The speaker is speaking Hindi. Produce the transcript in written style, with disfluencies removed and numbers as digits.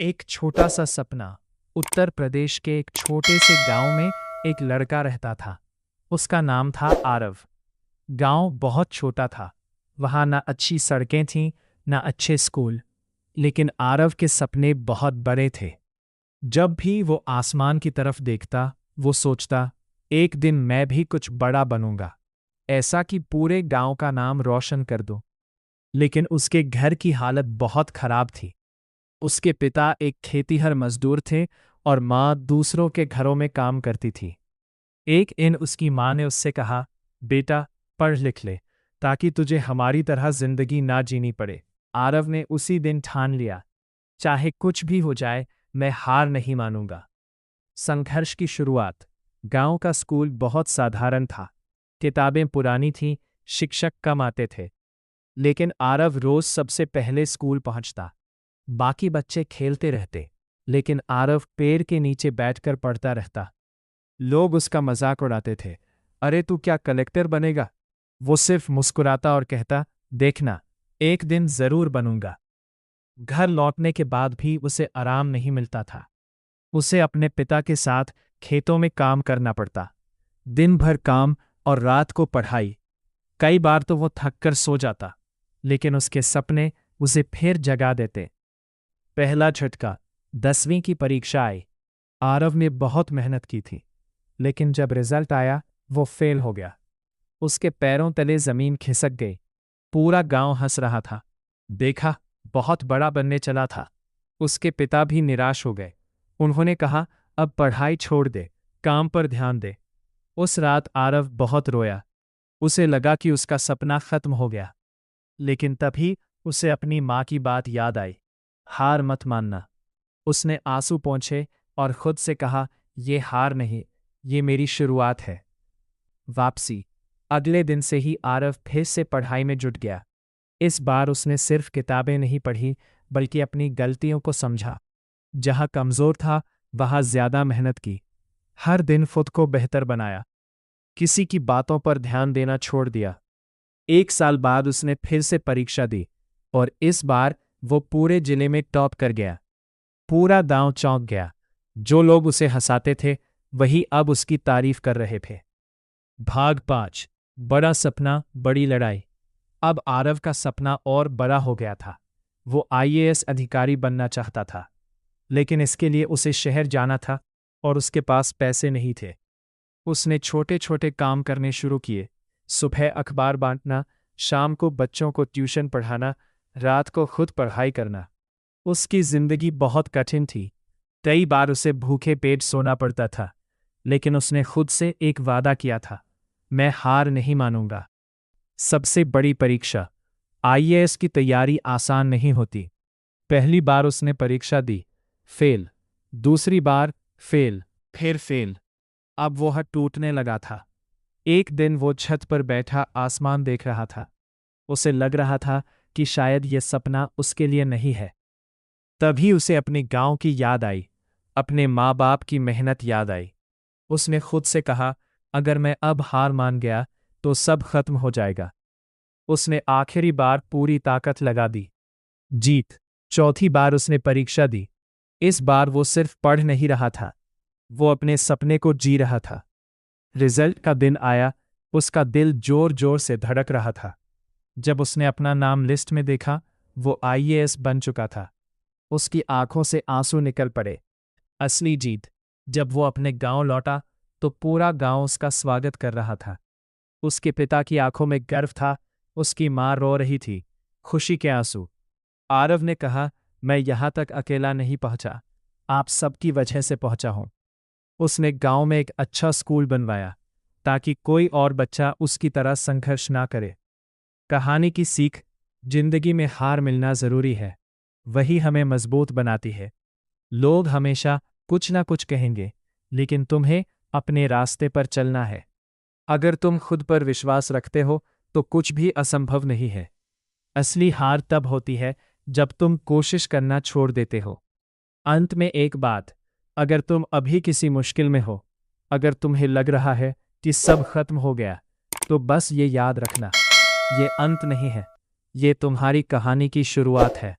एक छोटा सा सपना। उत्तर प्रदेश के एक छोटे से गांव में एक लड़का रहता था। उसका नाम था आरव। गांव बहुत छोटा था। वहां ना अच्छी सड़कें थीं, ना अच्छे स्कूल। लेकिन आरव के सपने बहुत बड़े थे। जब भी वो आसमान की तरफ देखता, वो सोचता, एक दिन मैं भी कुछ बड़ा बनूंगा, ऐसा कि पूरे गांव का नाम रोशन कर दूं। लेकिन उसके घर की हालत बहुत खराब थी। उसके पिता एक खेतीहर मजदूर थे और माँ दूसरों के घरों में काम करती थी। एक दिन उसकी माँ ने उससे कहा, बेटा, पढ़ लिख ले, ताकि तुझे हमारी तरह जिंदगी ना जीनी पड़े। आरव ने उसी दिन ठान लिया, चाहे कुछ भी हो जाए, मैं हार नहीं मानूंगा। संघर्ष की शुरुआत। गांव का स्कूल बहुत साधारण था। किताबें पुरानी थीं, शिक्षक कम आते थे। लेकिन आरव रोज सबसे पहले स्कूल पहुंचता। बाकी बच्चे खेलते रहते, लेकिन आरव पेड़ के नीचे बैठकर पढ़ता रहता। लोग उसका मजाक उड़ाते थे, अरे तू क्या कलेक्टर बनेगा? वो सिर्फ मुस्कुराता और कहता, देखना, एक दिन जरूर बनूंगा। घर लौटने के बाद भी उसे आराम नहीं मिलता था। उसे अपने पिता के साथ खेतों में काम करना पड़ता। दिन भर काम और रात को पढ़ाई। कई बार तो वो थककर सो जाता, लेकिन उसके सपने उसे फिर जगा देते। पहला झटका। 10वीं की परीक्षा आई। आरव ने बहुत मेहनत की थी, लेकिन जब रिजल्ट आया, वो फेल हो गया। उसके पैरों तले जमीन खिसक गई। पूरा गांव हंस रहा था। देखा, बहुत बड़ा बनने चला था। उसके पिता भी निराश हो गए। उन्होंने कहा, अब पढ़ाई छोड़ दे, काम पर ध्यान दे। उस रात आरव बहुत रोया। उसे लगा कि उसका सपना खत्म हो गया। लेकिन तभी उसे अपनी माँ की बात याद आई, हार मत मानना। उसने आंसू पोंछे और खुद से कहा, ये हार नहीं, ये मेरी शुरुआत है। वापसी। अगले दिन से ही आरव फिर से पढ़ाई में जुट गया। इस बार उसने सिर्फ किताबें नहीं पढ़ी, बल्कि अपनी गलतियों को समझा। जहां कमजोर था, वहां ज्यादा मेहनत की। हर दिन खुद को बेहतर बनाया। किसी की बातों पर ध्यान देना छोड़ दिया। 1 साल बाद उसने फिर से परीक्षा दी, और इस बार वो पूरे जिले में टॉप कर गया। पूरा गांव चौंक गया। जो लोग उसे हंसाते थे, वही अब उसकी तारीफ कर रहे थे। भाग 5। बड़ा सपना, बड़ी लड़ाई। अब आरव का सपना और बड़ा हो गया था। वो आईएएस अधिकारी बनना चाहता था, लेकिन इसके लिए उसे शहर जाना था और उसके पास पैसे नहीं थे। उसने छोटे छोटे काम करने शुरू किए। सुबह अखबार बांटना, शाम को बच्चों को ट्यूशन पढ़ाना, रात को खुद पढ़ाई करना। उसकी जिंदगी बहुत कठिन थी। कई बार उसे भूखे पेट सोना पड़ता था, लेकिन उसने खुद से एक वादा किया था, मैं हार नहीं मानूंगा। सबसे बड़ी परीक्षा। आईएएस की तैयारी आसान नहीं होती। पहली बार उसने परीक्षा दी, फेल। दूसरी बार फेल, फिर फेल। अब वो हाथ टूटने लगा था। एक दिन वो छत पर बैठा आसमान देख रहा था। उसे लग रहा था कि शायद ये सपना उसके लिए नहीं है। तभी उसे अपने गांव की याद आई, अपने माँ बाप की मेहनत याद आई। उसने खुद से कहा, अगर मैं अब हार मान गया तो सब खत्म हो जाएगा। उसने आखिरी बार पूरी ताकत लगा दी। जीत। चौथी बार उसने परीक्षा दी। इस बार वो सिर्फ पढ़ नहीं रहा था, वो अपने सपने को जी रहा था। रिजल्ट का दिन आया। उसका दिल जोर जोर से धड़क रहा था। जब उसने अपना नाम लिस्ट में देखा, वो आईएएस बन चुका था। उसकी आंखों से आंसू निकल पड़े। असली जीत। जब वो अपने गांव लौटा, तो पूरा गांव उसका स्वागत कर रहा था। उसके पिता की आंखों में गर्व था, उसकी माँ रो रही थी, खुशी के आंसू। आरव ने कहा, मैं यहां तक अकेला नहीं पहुंचा, आप सबकी वजह से पहुंचा हूं। उसने गांव में एक अच्छा स्कूल बनवाया, ताकि कोई और बच्चा उसकी तरह संघर्ष ना करे। कहानी की सीख। जिंदगी में हार मिलना जरूरी है, वही हमें मजबूत बनाती है। लोग हमेशा कुछ ना कुछ कहेंगे, लेकिन तुम्हें अपने रास्ते पर चलना है। अगर तुम खुद पर विश्वास रखते हो, तो कुछ भी असंभव नहीं है। असली हार तब होती है जब तुम कोशिश करना छोड़ देते हो। अंत में एक बात, अगर तुम अभी किसी मुश्किल में हो, अगर तुम्हें लग रहा है कि सब खत्म हो गया, तो बस ये याद रखना, ये अंत नहीं है, ये तुम्हारी कहानी की शुरुआत है।